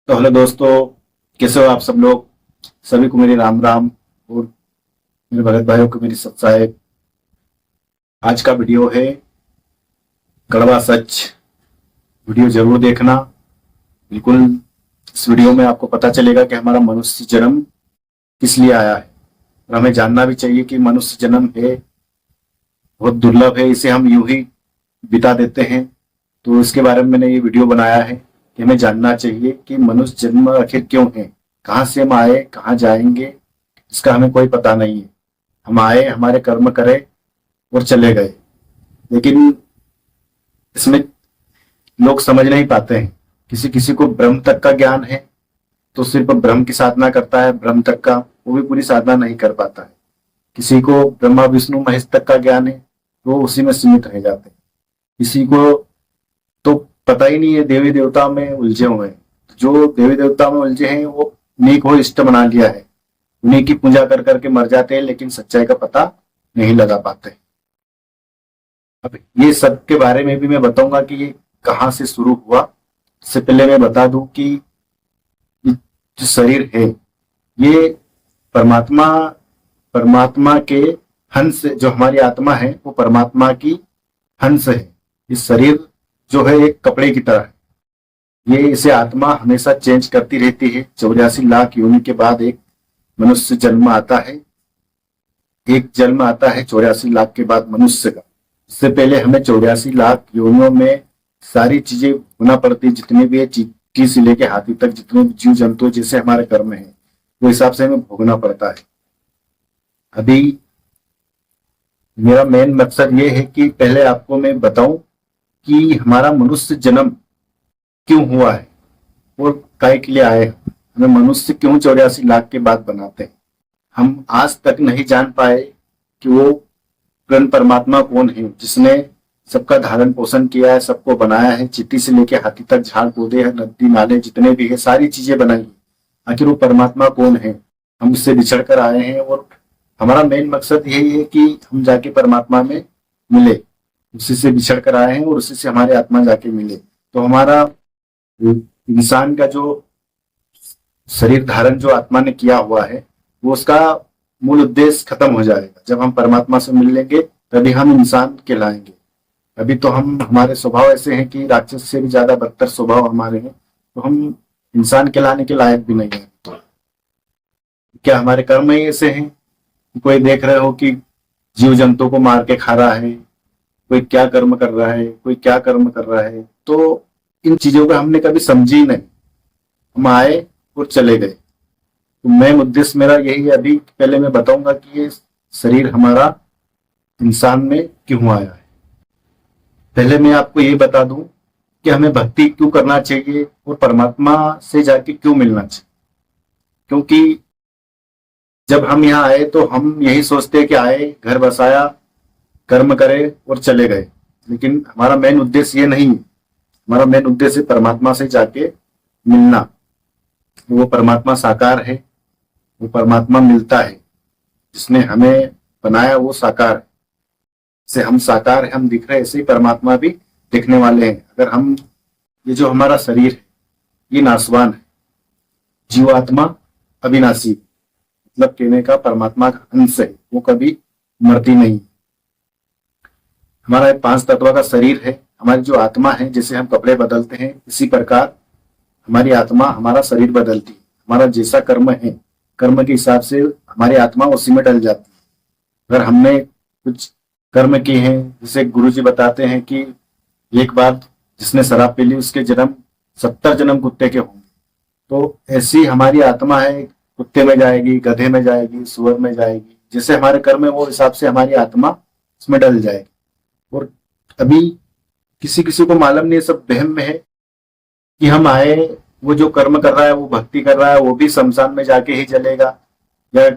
तो हेलो दोस्तों, कैसे हो आप सब लोग। सभी को मेरी राम राम और मेरे भगत भाइयों को मेरी सत साहेब। आज का वीडियो है कड़वा सच। वीडियो जरूर देखना। बिल्कुल इस वीडियो में आपको पता चलेगा कि हमारा मनुष्य जन्म किस लिए आया है। और हमें जानना भी चाहिए कि मनुष्य जन्म है बहुत दुर्लभ है, इसे हम यूं ही बिता देते हैं। तो इसके बारे में मैंने ये वीडियो बनाया है कि हमें जानना चाहिए कि मनुष्य जन्म आखिर क्यों है, कहाँ से हम आए, कहाँ जाएंगे, इसका हमें कोई पता नहीं है। हम आए, हमारे कर्म करे और चले गए, लेकिन इसमें लोग समझ नहीं पाते हैं। किसी किसी को ब्रह्म तक का ज्ञान है तो सिर्फ ब्रह्म की साधना करता है, ब्रह्म तक का, वो भी पूरी साधना नहीं कर पाता है। किसी को ब्रह्मा विष्णु महेश तक का ज्ञान है तो वो उसी में सीमित रह जाते हैं। किसी को तो पता ही नहीं है, देवी देवता में उलझे हुए हैं। जो देवी देवता में उलझे हैं वो उन्हीं को इष्ट बना लिया है, उन्हीं की पूजा कर करके मर जाते हैं, लेकिन सच्चाई का पता नहीं लगा पाते। अब ये सब के बारे में भी मैं बताऊंगा कि ये कहाँ से शुरू हुआ। इससे पहले मैं बता दूं कि ये जो शरीर है ये परमात्मा परमात्मा के हंस, जो हमारी आत्मा है वो परमात्मा की हंस है। इस शरीर जो है एक कपड़े की तरह है। ये इसे आत्मा हमेशा चेंज करती रहती है। 84 लाख योनि के बाद एक मनुष्य जन्म आता है, एक जन्म आता है 84 लाख के बाद मनुष्य का। इससे पहले हमें 84 लाख योनियों में सारी चीजें होना पड़ती, जितने भी है चींटी से लेके हाथी तक, जितने भी जीव जंतु जैसे हमारे कर्म है वो हिसाब से हमें भोगना पड़ता है। अभी मेरा मेन मकसद ये है कि पहले आपको मैं बताऊं कि हमारा मनुष्य जन्म क्यों हुआ है और काय के लिए आए। हमें मनुष्य क्यों 84 लाख के बाद बनाते हैं। हम आज तक नहीं जान पाए कि वो पूर्ण परमात्मा कौन है, जिसने सबका धारण पोषण किया है, सबको बनाया है, चींटी से लेके हाथी तक, झाड़ पौधे हैं, नदी नाले जितने भी है, सारी चीजें बनाई। आखिर वो परमात्मा कौन है। हम उससे बिछड़ कर आए हैं और हमारा मेन मकसद यही है कि हम जाके परमात्मा में मिले। उसी से बिछड़ कर आए हैं और उसी से हमारी आत्मा जाके मिले। तो हमारा इंसान का जो शरीर धारण जो आत्मा ने किया हुआ है वो उसका मूल उद्देश्य खत्म हो जाएगा। जब हम परमात्मा से मिल लेंगे तभी हम इंसान कहलाएंगे। अभी तो हम, हमारे स्वभाव ऐसे हैं कि राक्षस से भी ज्यादा बदतर स्वभाव हमारे हैं, तो हम इंसान कहलाने के लायक भी नहीं है। तो क्या हमारे कर्म ही ऐसे हैं। कोई देख रहे हो कि जीव जंतु को मार के खा रहा है, कोई क्या कर्म कर रहा है, कोई क्या कर्म कर रहा है, तो इन चीजों को हमने कभी समझी नहीं। हम आए और चले गए। तो मेन उद्देश्य मेरा यही है। अभी पहले मैं बताऊंगा कि ये शरीर हमारा इंसान में क्यों आया है। पहले मैं आपको ये बता दूं कि हमें भक्ति क्यों करना चाहिए और परमात्मा से जाके क्यों मिलना चाहिए। क्योंकि जब हम यहाँ आए तो हम यही सोचते हैं कि आए, घर बसाया, कर्म करे और चले गए, लेकिन हमारा मेन उद्देश्य ये नहीं है। हमारा मेन उद्देश्य परमात्मा से जाके मिलना। वो परमात्मा साकार है, वो परमात्मा मिलता है। जिसने हमें बनाया वो साकार है। जैसे हम साकार है, हम दिख रहे हैं, ऐसे ही परमात्मा भी दिखने वाले हैं। अगर हम, ये जो हमारा शरीर है ये नाशवान है, जीवात्मा अविनाशी, मतलब कहने का परमात्मा का अंश है, वो कभी मरती नहीं। हमारा 5 तत्व का शरीर है। हमारी जो आत्मा है, जैसे हम कपड़े बदलते हैं इसी प्रकार हमारी आत्मा हमारा शरीर बदलती है। हमारा जैसा कर्म है, कर्म के हिसाब से हमारी आत्मा उसी में डल जाती है। अगर हमने कुछ कर्म किए हैं, जैसे गुरु जी बताते हैं कि एक बार जिसने शराब पी ली उसके जन्म 70 जन्म कुत्ते के होंगे। तो ऐसी हमारी आत्मा है, कुत्ते में जाएगी, गधे में जाएगी, सुअर में जाएगी। जैसे हमारे कर्म है वो हिसाब से हमारी आत्मा उसमें डल जाएगी। और अभी किसी किसी को मालूम नहीं, सब वहम में है कि हम आए, वो जो कर्म कर रहा है, वो भक्ति कर रहा है, वो भी शमशान में जाके ही जलेगा या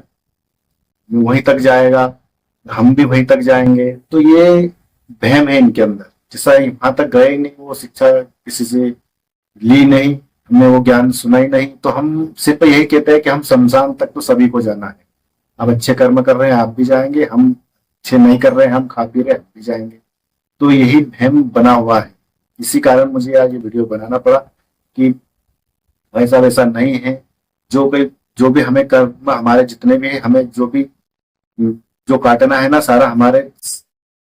वहीं तक जाएगा, हम भी वहीं तक जाएंगे। तो ये वहम है इनके अंदर। जैसा वहां तक गए ही नहीं, वो शिक्षा किसी से ली नहीं, हमने वो ज्ञान सुना ही नहीं, तो हम सिर्फ यही कहते हैं कि हम शमशान तक तो सभी को जाना है। आप अच्छे कर्म कर रहे हैं आप भी जाएंगे, हम अच्छे नहीं कर रहे हैं, हम खा पी रहे हैं हम भी जाएंगे। तो यही वहम बना हुआ है। इसी कारण मुझे आज ये वीडियो बनाना पड़ा कि वैसा वैसा नहीं है। जो भी हमें कर्म हमारे जितने भी हमें जो काटना है ना, सारा हमारे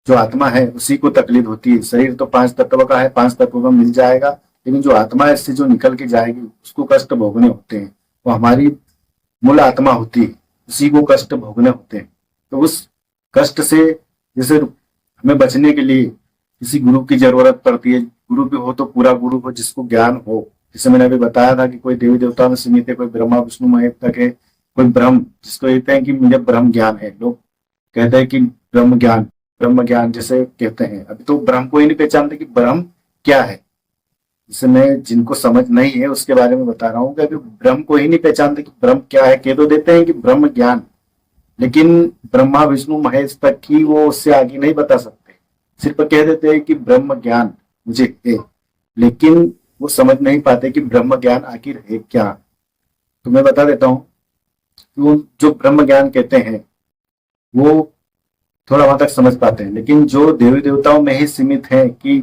जो आत्मा है उसी को तकलीफ होती है। शरीर तो 5 तत्व का है, 5 तत्वों का मिल जाएगा, लेकिन जो आत्मा है इससे जो निकल के जाएगी उसको कष्ट भोगने होते हैं। वो हमारी मूल आत्मा होती है, उसी को कष्ट भोगने होते हैं। तो उस कष्ट से जैसे हमें बचने के लिए किसी गुरु की जरूरत पड़ती है। गुरु भी हो तो पूरा गुरु हो, जिसको ज्ञान हो। जैसे मैंने अभी बताया था कि कोई देवी देवता में सीमित है, कोई ब्रह्मा विष्णु महेश तक है, कोई ब्रह्म, जिसको कहते हैं कि मुझे ब्रह्म ज्ञान है। लोग कहते हैं कि ब्रह्म ज्ञान जैसे कहते हैं। अभी तो ब्रह्म को ही नहीं पहचानते कि ब्रह्म क्या है। जैसे मैं जिनको समझ नहीं है उसके बारे में बता रहा हूँ कि अभी ब्रह्म को ही नहीं पहचानते कि ब्रह्म क्या है। कह तो देते हैं कि ब्रह्म ज्ञान, लेकिन ब्रह्मा विष्णु महेश तक की वो उससे आगे नहीं बता सकते। सिर्फ कह देते हैं कि ब्रह्म ज्ञान मुझे है, लेकिन वो समझ नहीं पाते कि ब्रह्म ज्ञान आखिर है क्या। तो मैं बता देता हूँ कि वो जो ब्रह्म ज्ञान कहते हैं वो थोड़ा वहां तक समझ पाते हैं, लेकिन जो देवी देवताओं में ही सीमित है कि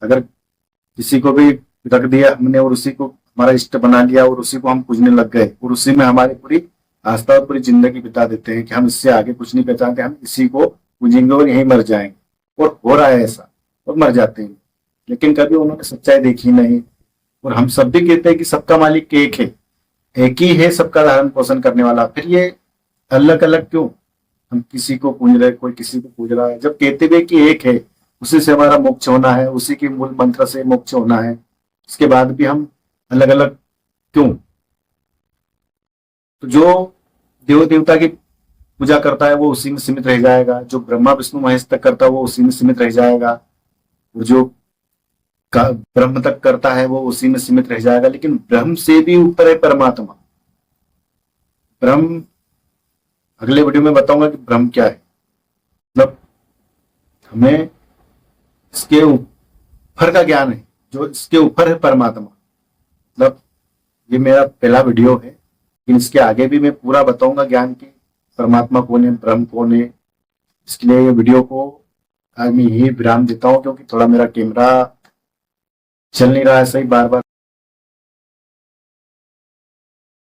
अगर किसी को भी रख दिया हमने और उसी को हमारा इष्ट बना लिया और उसी को हम पूजने लग गए और उसी में हमारी पूरी आस्था और पूरी जिंदगी बिता देते हैं कि हम इससे आगे कुछ नहीं पहचानते, हम इसी को पूजेंगे और यहीं मर जाएंगे। और हो रहा है ऐसा, और मर जाते हैं। लेकिन कभी उन्होंने सच्चाई देखी नहीं। और हम सब भी कहते हैं कि सबका मालिक एक है, एक ही है सबका धारण पोषण करने वाला। फिर ये अलग अलग क्यों? हम किसी को पूज रहे, कोई किसी को पूज रहा है, जब कहते हुए कि एक है, उसी से हमारा मोक्ष होना है, उसी के मूल मंत्र से मोक्ष होना है, उसके बाद भी हम अलग अलग क्यों? तो जो देव देवता की पूजा करता है वो उसी में सीमित रह जाएगा, जो ब्रह्मा विष्णु महेश तक करता है वो उसी में सीमित रह जाएगा, और जो ब्रह्म तक करता है वो उसी में सीमित रह जाएगा। लेकिन ब्रह्म से भी ऊपर है परमात्मा। ब्रह्म अगले वीडियो में बताऊंगा कि ब्रह्म क्या है। मतलब हमें इसके ऊपर का ज्ञान है, जो इसके ऊपर है परमात्मा। मतलब ये मेरा पहला वीडियो है, लेकिन इसके आगे भी मैं पूरा बताऊंगा ज्ञान की, परमात्मा कौन है, ब्रह्म कौन है। इसके लिए ये वीडियो को आज मैं यही विराम देता हूँ, क्योंकि थोड़ा मेरा कैमरा चल नहीं रहा है सही, बार बार